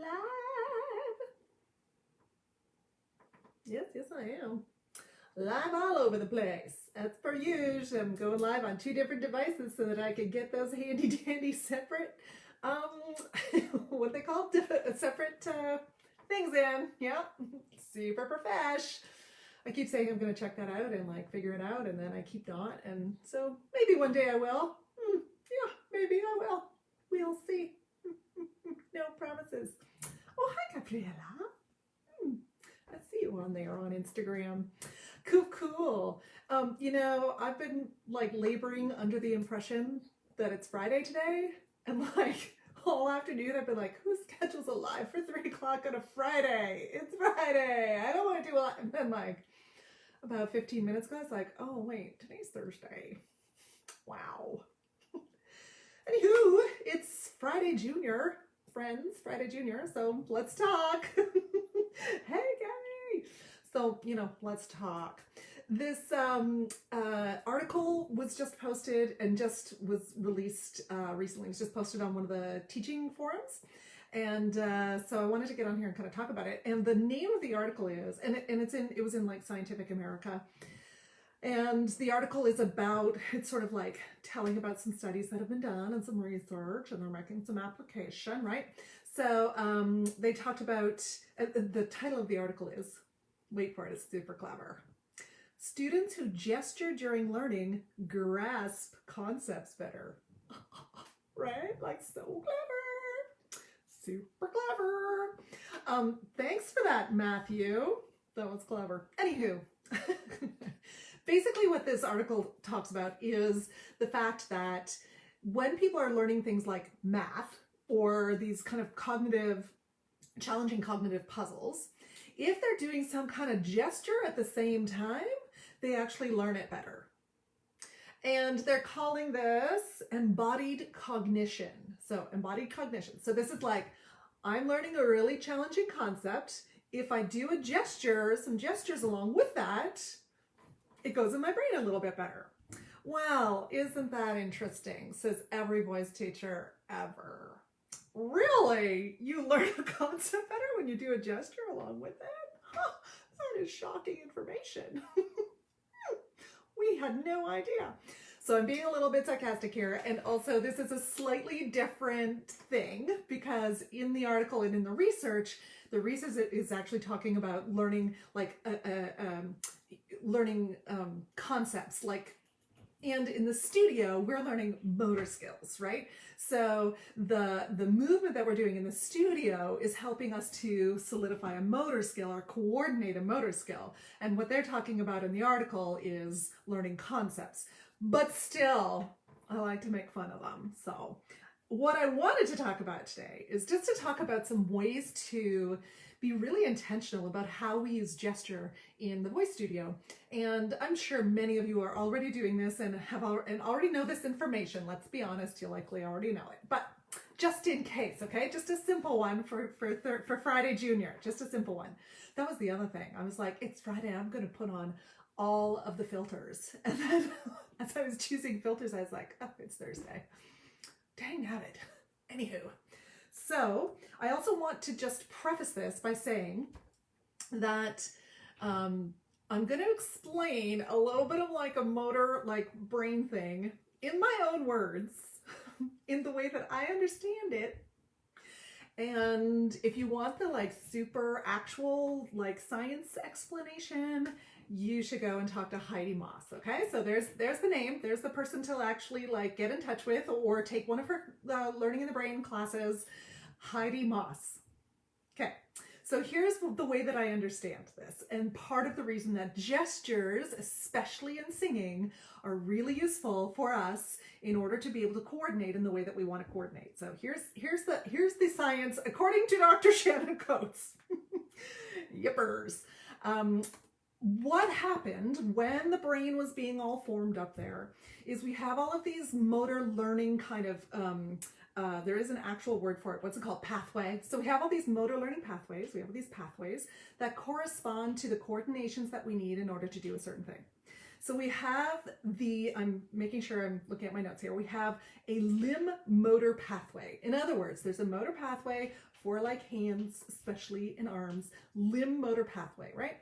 live. Yes, I am. Live all over the place. As per usual, I'm going live on 2 different devices so that I can get those handy dandy separate, what they call separate things in. Yep, super profesh. I keep saying I'm going to check that out and like figure it out, and then I keep not, and so maybe one day I will. Yeah, maybe I will. We'll see. No promises. Oh, hi, Gabriella. I see you on there on Instagram. Cool. You know, I've been like laboring under the impression that it's Friday today, and like all afternoon I've been like, who schedules a live for 3 o'clock on a Friday? It's Friday. I don't want to do a live. And then like about 15 minutes ago, I was like, oh wait, today's Thursday. Wow. Anywho, it's Friday Junior, friends, Friday Junior, so let's talk. Hey, Gabby. So, you know, let's talk. This article was just posted and just was released recently. It was just posted on one of the teaching forums. And so I wanted to get on here and kind of talk about it. And the name of the article is, it was in like Scientific America. And the article is about, it's sort of like telling about some studies that have been done and some research, and they're making some application, right? So they talked about, the title of the article is, wait for it, it's super clever. Students who gesture during learning grasp concepts better. Right? Like so clever. Super clever. Thanks for that, Matthew. That was clever. Anywho. Basically what this article talks about is the fact that when people are learning things like math or these kind of challenging cognitive puzzles, if they're doing some kind of gesture at the same time, they actually learn it better. And they're calling this embodied cognition. So embodied cognition. So this is like, I'm learning a really challenging concept. If I do a gesture, some gestures along with that, it goes in my brain a little bit better. Well, isn't that interesting? Says every voice teacher ever. Really? You learn a concept better when you do a gesture along with it? Huh, that is shocking information. We had no idea. So I'm being a little bit sarcastic here. And also this is a slightly different thing because in the article and in the research is actually talking about learning like learning concepts, like, and in the studio we're learning motor skills, right? So the movement that we're doing in the studio is helping us to solidify a motor skill or coordinate a motor skill. And what they're talking about in the article is learning concepts. But still, I like to make fun of them. So what I wanted to talk about today is just to talk about some ways to be really intentional about how we use gesture in the voice studio. And I'm sure many of you are already doing this and already know this information. Let's be honest, you likely already know it. But just in case, okay? Just a simple one for Friday Junior, just a simple one. That was the other thing. I was like, it's Friday, I'm gonna put on all of the filters. And then as I was choosing filters, I was like, oh, it's Thursday. Dang nabbit. Anywho. So I also want to just preface this by saying that I'm going to explain a little bit of like a motor, like brain thing in my own words, in the way that I understand it. And if you want the like super actual like science explanation, you should go and talk to Heidi Moss. Okay, so there's the name, there's the person to actually like get in touch with or take one of her Learning in the Brain classes. Heidi Moss. Okay, so here's the way that I understand this. And part of the reason that gestures, especially in singing, are really useful for us in order to be able to coordinate in the way that we want to coordinate. So here's the science according to Dr. Shannon Coates. Yippers. What happened when the brain was being all formed up there is we have all of these motor learning kind of there is an actual word for it. What's it called? Pathway. So we have all these motor learning pathways. We have these pathways that correspond to the coordinations that we need in order to do a certain thing. So we have I'm making sure I'm looking at my notes here. We have a limb motor pathway. In other words, there's a motor pathway for like hands, especially in arms, limb motor pathway, right?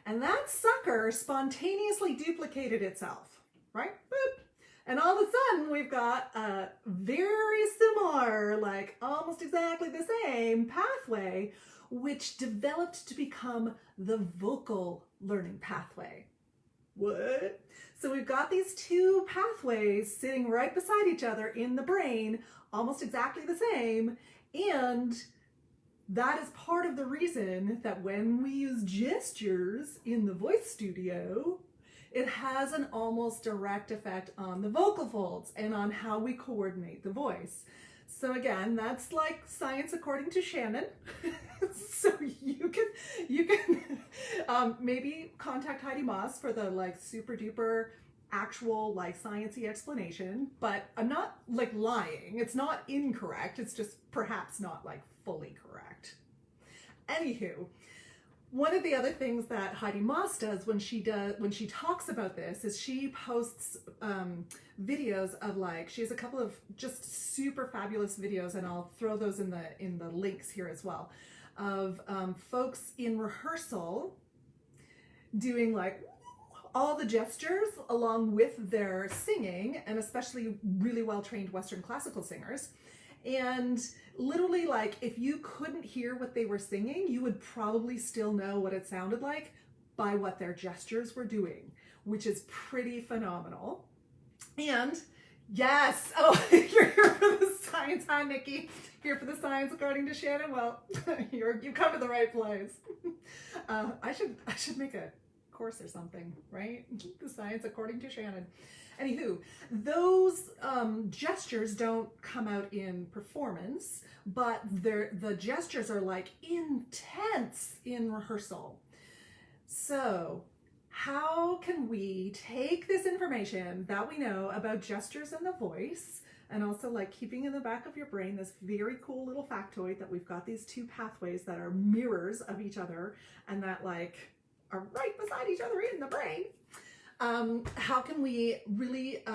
And that sucker spontaneously duplicated itself, right? Boop. And all of a sudden we've got a very similar, like almost exactly the same pathway, which developed to become the vocal learning pathway. What? So we've got these two pathways sitting right beside each other in the brain, almost exactly the same, and that is part of the reason that when we use gestures in the voice studio, it has an almost direct effect on the vocal folds and on how we coordinate the voice. So again, that's like science according to Shannon. So you can maybe contact Heidi Moss for the like super duper actual like sciencey explanation, but I'm not like lying. It's not incorrect. It's just perhaps not like fully correct. Anywho, one of the other things that Heidi Moss does when she talks about this is she posts videos of like, she has a couple of just super fabulous videos, and I'll throw those in the links here as well, of folks in rehearsal doing like all the gestures along with their singing, and especially really well-trained Western classical singers. And literally, like, if you couldn't hear what they were singing, you would probably still know what it sounded like by what their gestures were doing, which is pretty phenomenal. And yes, oh, you're here for the science, hi Nikki, here for the science according to Shannon. Well, you come to the right place. I should make a course or something, right? The science according to Shannon. Anywho, those gestures don't come out in performance, but the gestures are like intense in rehearsal. So how can we take this information that we know about gestures and the voice, and also like keeping in the back of your brain this very cool little factoid that we've got these two pathways that are mirrors of each other and that like are right beside each other in the brain. How can we really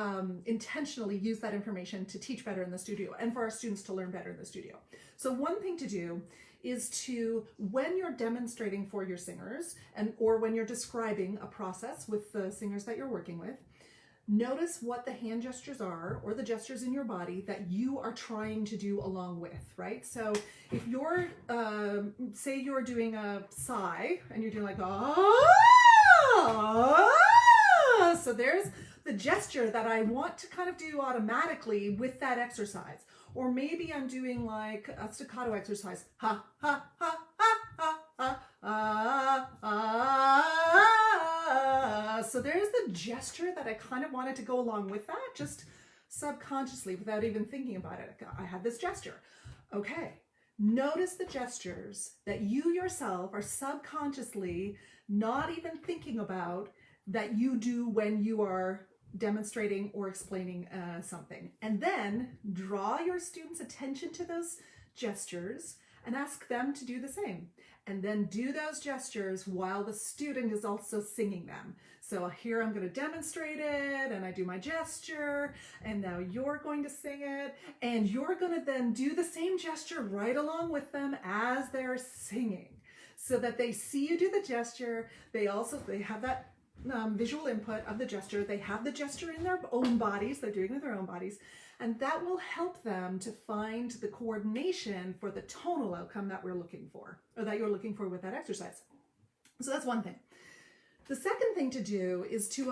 intentionally use that information to teach better in the studio and for our students to learn better in the studio? So one thing to do is to, when you're demonstrating for your singers or when you're describing a process with the singers that you're working with, notice what the hand gestures are or the gestures in your body that you are trying to do along with, right? So if you're, say you're doing a sigh and you're doing like, so there's the gesture that I want to kind of do automatically with that exercise. Or maybe I'm doing like a staccato exercise. Ha, ha, ha, ha, ha, ha, ah. So there's the gesture that I kind of wanted to go along with that, just subconsciously without even thinking about it. I had this gesture. Okay. Notice the gestures that you yourself are subconsciously not even thinking about that you do when you are demonstrating or explaining something. And then draw your students' attention to those gestures and ask them to do the same. And then do those gestures while the student is also singing them. So here I'm going to demonstrate it and I do my gesture, and now you're going to sing it, and you're going to then do the same gesture right along with them as they're singing, so that they see you do the gesture. They have that visual input of the gesture. They have the gesture in their own bodies. They're doing it with their own bodies. And that will help them to find the coordination for the tonal outcome that we're looking for, or that you're looking for with that exercise. So that's one thing. The second thing to do is to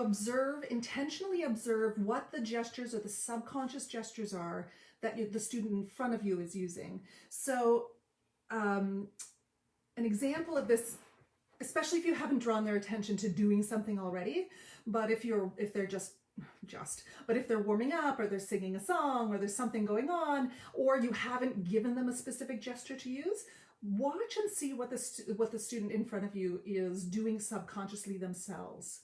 intentionally observe what the gestures or the subconscious gestures are that the student in front of you is using. So an example of this, especially if you haven't drawn their attention to doing something already, but if they're warming up, or they're singing a song, or there's something going on, or you haven't given them a specific gesture to use, watch and see what the student in front of you is doing subconsciously themselves.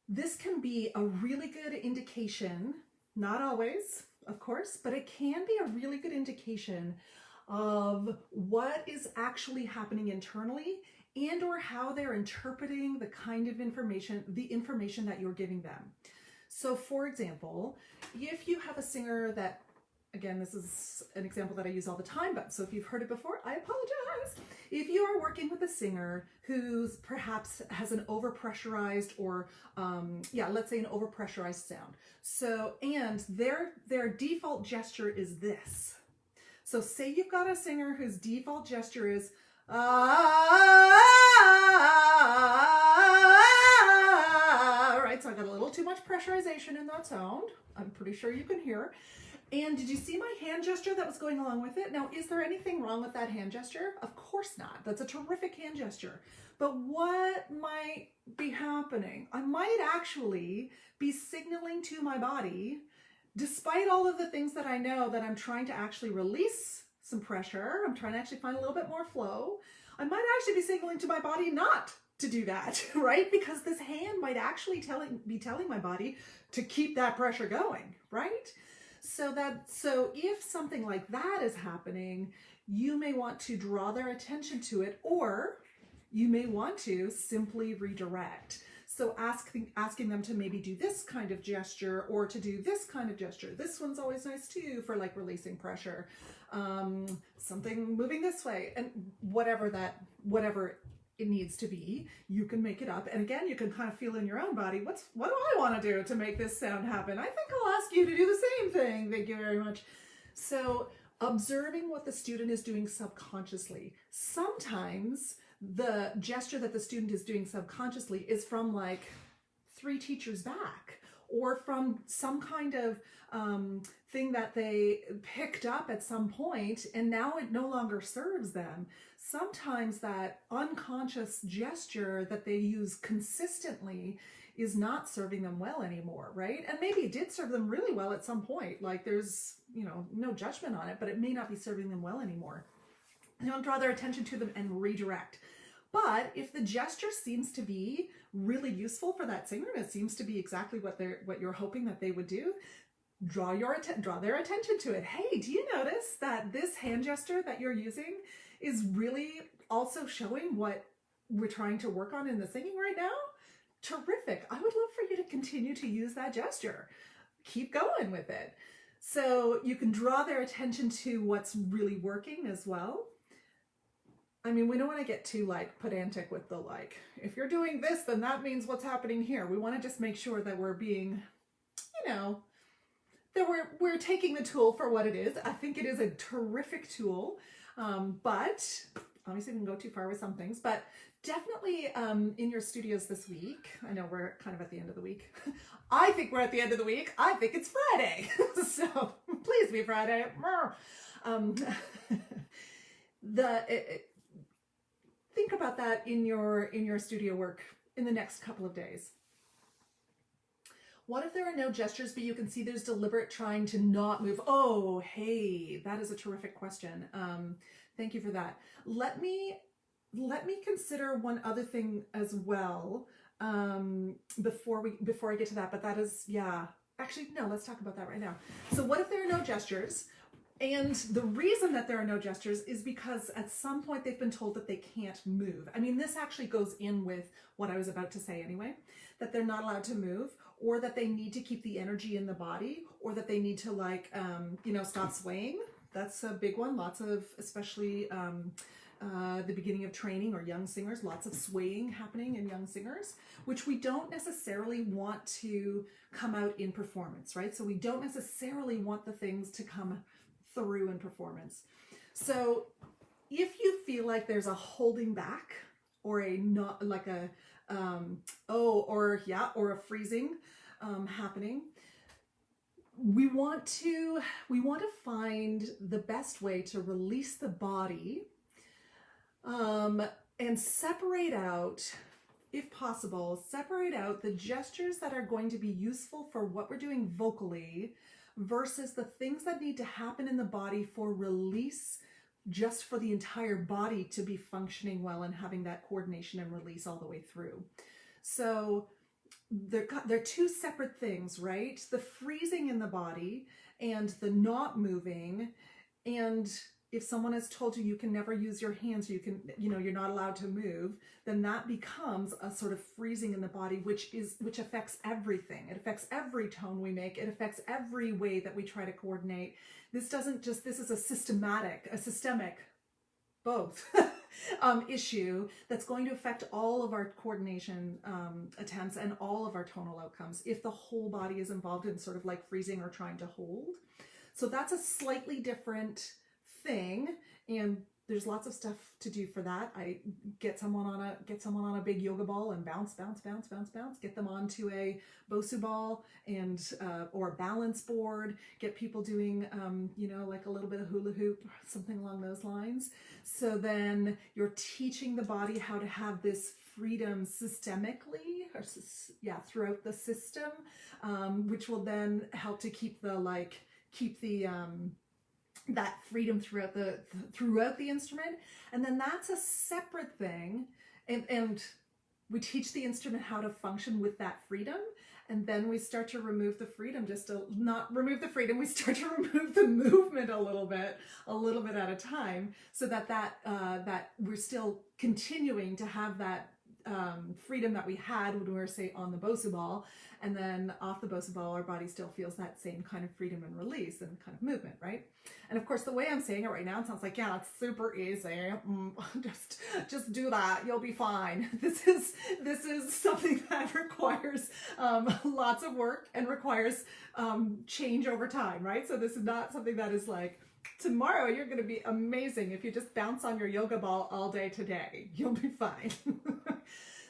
This can be a really good indication, not always, of course, but it can be a really good indication of what is actually happening internally and or how they're interpreting the kind of information, the information that you're giving them. So for example, if you have a singer that, again, this is an example that I use all the time, but so if you've heard it before, I apologize. If you are working with a singer who's perhaps has an overpressurized or, let's say an overpressurized sound. So, and their default gesture is this. So say you've got a singer whose default gesture is, right? So I got a little too much pressurization in that sound. I'm pretty sure you can hear. And did you see my hand gesture that was going along with it? Now, is there anything wrong with that hand gesture? Of course not. That's a terrific hand gesture. But what might be happening? I might actually be signaling to my body, despite all of the things that I know that I'm trying to actually release some pressure, I'm trying to actually find a little bit more flow, I might actually be signaling to my body not to do that, right? Because this hand might actually be telling my body to keep that pressure going, right? So if something like that is happening, you may want to draw their attention to it, or you may want to simply redirect. So asking them to maybe do this kind of gesture or to do this kind of gesture. This one's always nice too for like releasing pressure. Something moving this way, and whatever it needs to be, you can make it up. And again, you can kind of feel in your own body, what do I want to do to make this sound happen? I think I'll ask you to do the same thing. Thank you very much. So observing what the student is doing subconsciously. Sometimes the gesture that the student is doing subconsciously is from like 3 teachers back, or from some kind of thing that they picked up at some point and now it no longer serves them. Sometimes that unconscious gesture that they use consistently is not serving them well anymore, right? And maybe it did serve them really well at some point. Like there's, no judgment on it, but it may not be serving them well anymore. You don't draw their attention to them and redirect. But if the gesture seems to be really useful for that singer, and it seems to be exactly what you're hoping that they would do, draw their attention to it. Hey, do you notice that this hand gesture that you're using is really also showing what we're trying to work on in the singing right now? Terrific. I would love for you to continue to use that gesture. Keep going with it. So you can draw their attention to what's really working as well. I mean, we don't want to get too pedantic with the if you're doing this, then that means what's happening here. We want to just make sure that we're being, that we're taking the tool for what it is. I think it is a terrific tool, but obviously we can go too far with some things, but definitely in your studios this week, I know we're kind of at the end of the week. I think we're at the end of the week. I think it's Friday. So please be Friday. Think about that in your studio work in the next couple of days. What if there are no gestures, but you can see there's deliberate trying to not move? Oh, hey, that is a terrific question. Thank you for that. Let me consider one other thing as well before I get to that. But that is, actually, no, let's talk about that right now. So what if there are no gestures? And the reason that there are no gestures is because at some point they've been told that they can't move. I mean, this actually goes in with what I was about to say anyway, that they're not allowed to move, or that they need to keep the energy in the body, or that they need to stop swaying. That's a big one. Lots of, especially the beginning of training or young singers, lots of swaying happening in young singers, which we don't necessarily want to come out in performance, right? So we don't necessarily want the things to come through in performance. So if you feel like there's a holding back or a not like a or a freezing happening, we want to find the best way to release the body and separate out, if possible, the gestures that are going to be useful for what we're doing vocally versus the things that need to happen in the body for release, just for the entire body to be functioning well and having that coordination and release all the way through. So they're 2 separate things, right? The freezing in the body and the not moving. And if someone has told you you can never use your hands, you can, you're not allowed to move, then that becomes a sort of freezing in the body, which affects everything. It affects every tone we make. It affects every way that we try to coordinate. This is a systemic, both issue that's going to affect all of our coordination attempts and all of our tonal outcomes if the whole body is involved in sort of like freezing or trying to hold. So that's a slightly different thing, and there's lots of stuff to do for that. I get someone on a big yoga ball and bounce, get them onto a Bosu ball and or a balance board, get people doing like a little bit of hula hoop, something along those lines. So then you're teaching the body how to have this freedom systemically, throughout the system, which will then help to keep the that freedom throughout the instrument. And then that's a separate thing, and we teach the instrument how to function with that freedom, and then we start to remove the freedom, we start to remove the movement a little bit at a time, so that we're still continuing to have that freedom that we had when we were, say, on the Bosu ball, and then off the Bosu ball, our body still feels that same kind of freedom and release and kind of movement, right? And of course, the way I'm saying it right now, it sounds like, yeah, it's super easy. Just do that. You'll be fine. This is something that requires lots of work and requires change over time, right? So this is not something that is like, tomorrow you're going to be amazing if you just bounce on your yoga ball all day today. You'll be fine.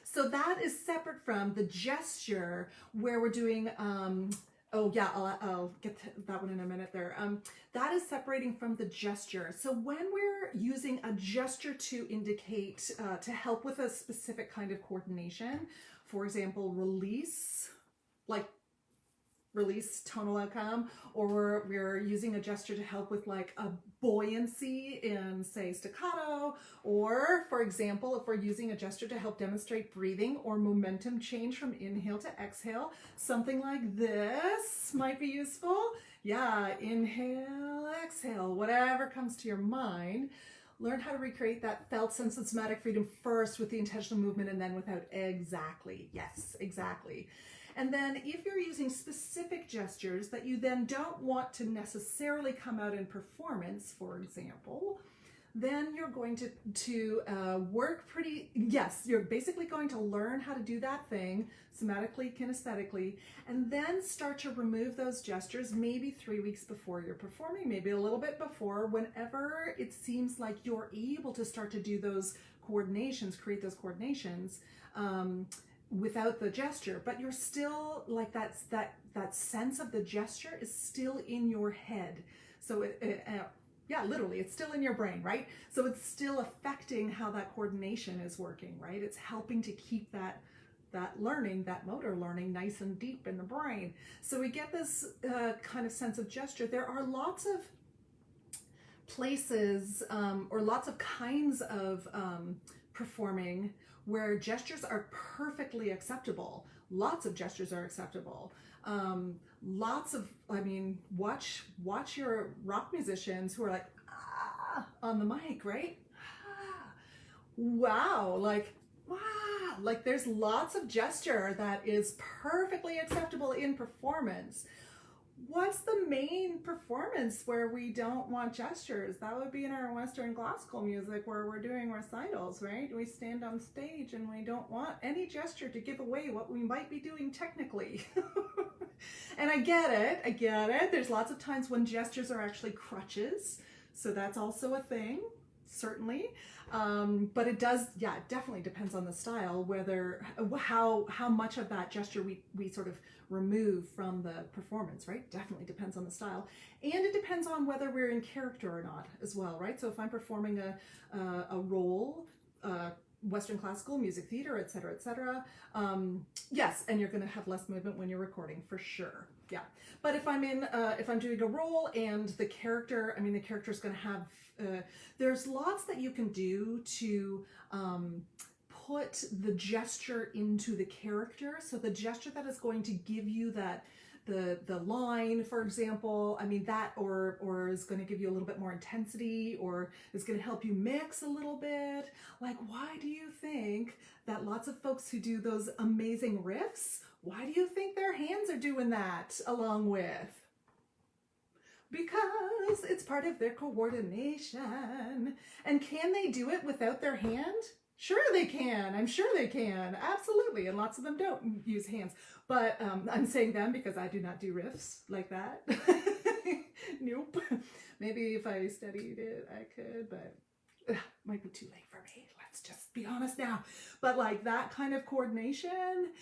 So that is separate from the gesture where we're doing, I'll get to that one in a minute there. That is separating from the gesture. So when we're using a gesture to indicate, to help with a specific kind of coordination, for example, release tonal outcome, or we're using a gesture to help with like a buoyancy in, say, staccato, or for example, if we're using a gesture to help demonstrate breathing or momentum change from inhale to exhale, something like this might be useful. Yeah, inhale, exhale, whatever comes to your mind. Learn how to recreate that felt sense of somatic freedom first with the intentional movement, and then without. Exactly. Yes, exactly. And then if you're using specific gestures that you then don't want to necessarily come out in performance, for example, then you're going to work you're basically going to learn how to do that thing somatically, kinesthetically, and then start to remove those gestures maybe 3 weeks before you're performing, maybe a little bit before, whenever it seems like you're able to start to do those coordinations, create those coordinations, without the gesture, but you're still like that sense of the gesture is still in your head. So literally, it's still in your brain, right? So it's still affecting how that coordination is working, right? It's helping to keep that learning, that motor learning, nice and deep in the brain. So we get this kind of sense of gesture. There are lots of places or lots of kinds of performing where gestures are perfectly acceptable. Lots of gestures are acceptable. Watch your rock musicians who are like, on the mic, right? Wow, like there's lots of gesture that is perfectly acceptable in performance. What's the main performance where we don't want gestures? That would be in our Western classical music where we're doing recitals, right? We stand on stage and we don't want any gesture to give away what we might be doing technically. And I get it. There's lots of times when gestures are actually crutches. So that's also a thing, certainly. But it definitely depends on the style, how much of that gesture we sort of remove from the performance, right? Definitely depends on the style. And it depends on whether we're in character or not as well, right? So if I'm performing a role, Western classical, music theater, et cetera, yes, and you're going to have less movement when you're recording, for sure. Yeah. But if I'm doing a role and the character is going to have, there's lots that you can do to put the gesture into the character. So the gesture that is going to give you the line, for example. I mean, that or is going to give you a little bit more intensity, or is going to help you mix a little bit. Like, why do you think that lots of folks who do those amazing riffs, why do you think their hands are doing that along with? Because it's part of their coordination. And can they do it without their hand? Sure they can. I'm sure they can. Absolutely. And lots of them don't use hands. But I'm saying them because I do not do riffs like that. Nope. Maybe if I studied it, I could, but might be too late for me. Let's just be honest now. But like that kind of coordination,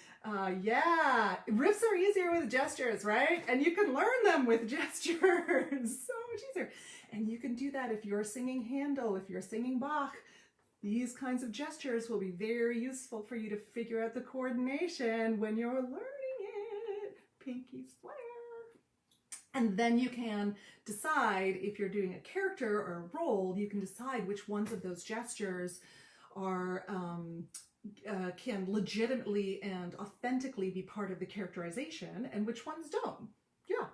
yeah, riffs are easier with gestures, right? And you can learn them with gestures. So much easier. And you can do that if you're singing Handel, if you're singing Bach. These kinds of gestures will be very useful for you to figure out the coordination when you're learning it. Pinky swear. And then you can decide, if you're doing a character or a role, you can decide which ones of those gestures are can legitimately and authentically be part of the characterization and which ones don't. Yeah.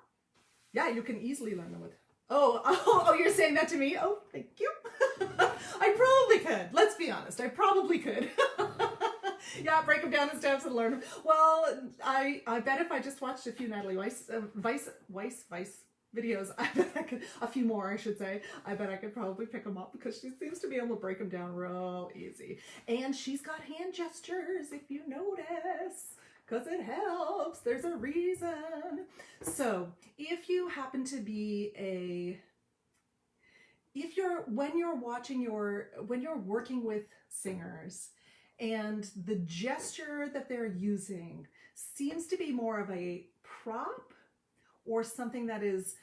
Yeah, you can easily learn them with. Oh, you're saying that to me? Oh, thank you. I probably could. Let's be honest. I probably could. Yeah, break them down in steps and learn them. Well, I bet if I just watched a few Natalie Weiss videos, I bet I could, a few more I should say, I bet I could probably pick them up because she seems to be able to break them down real easy. And she's got hand gestures, if you notice, because it helps. There's a reason. So if you happen to be when you're working with singers and the gesture that they're using seems to be more of a prop or something that is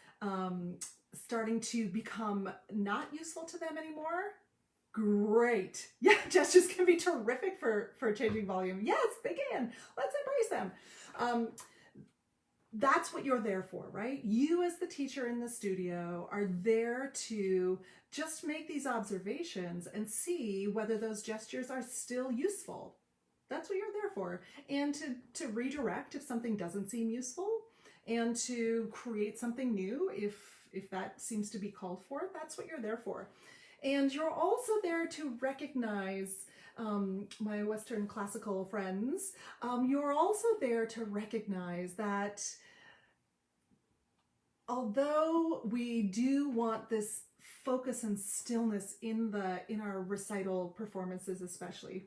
starting to become not useful to them anymore, great. Yeah, gestures can be terrific for changing volume. Yes, they can. Let's embrace them. That's what you're there for, right? You as the teacher in the studio are there to just make these observations and see whether those gestures are still useful. That's what you're there for. And to redirect if something doesn't seem useful, and to create something new if that seems to be called for. That's what you're there for. And you're also there to recognize, my Western classical friends, you're also there to recognize that although we do want this focus and stillness in our recital performances especially,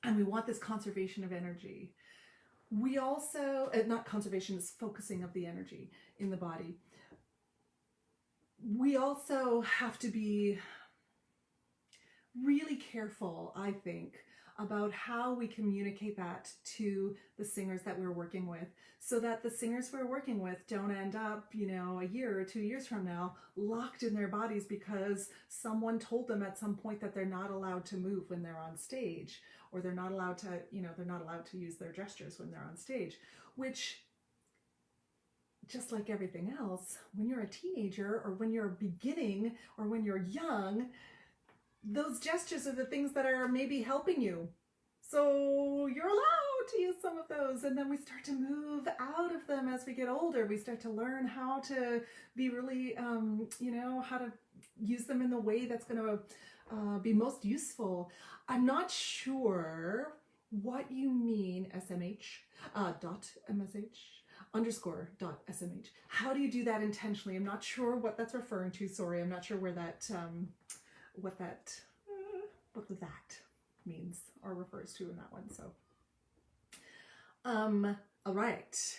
and we want this conservation of energy, we also, not conservation, is focusing of the energy in the body. We also have to be really careful, I think, about how we communicate that to the singers that we're working with, so that the singers we're working with don't end up, a year or 2 years from now, locked in their bodies because someone told them at some point that they're not allowed to move when they're on stage, or they're not allowed to, they're not allowed to use their gestures when they're on stage, which, just like everything else, when you're a teenager or when you're beginning or when you're young, those gestures are the things that are maybe helping you. So you're allowed to use some of those, and then we start to move out of them as we get older. We start to learn how to be really, how to use them in the way that's going to be most useful. I'm not sure what you mean, .msh, _.smh. How do you do that intentionally? I'm not sure what that's referring to. Sorry, I'm not sure where that, what that means or refers to in that one. So, all right,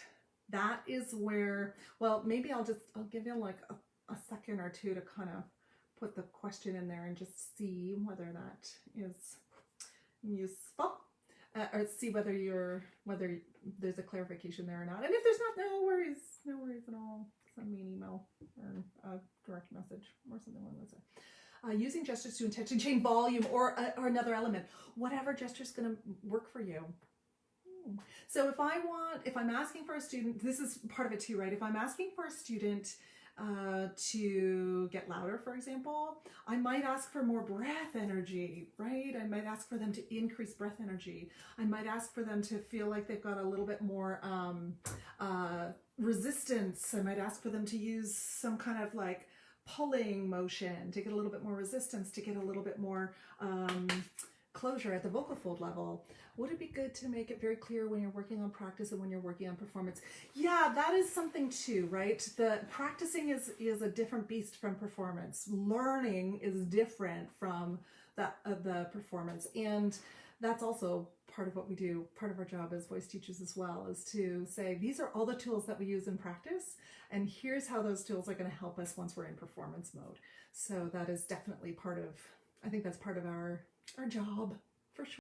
that is where, well, maybe I'll give you like a second or two to kind of put the question in there and just see whether that is useful, or see whether there's a clarification there or not. And if there's not, no worries at all. Send me an email or a direct message or something like that. Using gestures to intentionally change volume or another element, whatever gesture is going to work for you. So if I'm asking for a student, this is part of it too, right? If I'm asking for a student to get louder, for example, I might ask for more breath energy, right? I might ask for them to increase breath energy. I might ask for them to feel like they've got a little bit more resistance. I might ask for them to use some kind of like pulling motion to get a little bit more resistance, to get a little bit more closure at the vocal fold level. Would it be good to make it very clear when you're working on practice and when you're working on performance? Yeah, that is something too, right? The practicing is a different beast from performance. Learning is different from the performance, and that's also part of what we do. Part of our job as voice teachers as well is to say, these are all the tools that we use in practice, and here's how those tools are going to help us once we're in performance mode. So that is definitely part of, I think that's part of our job.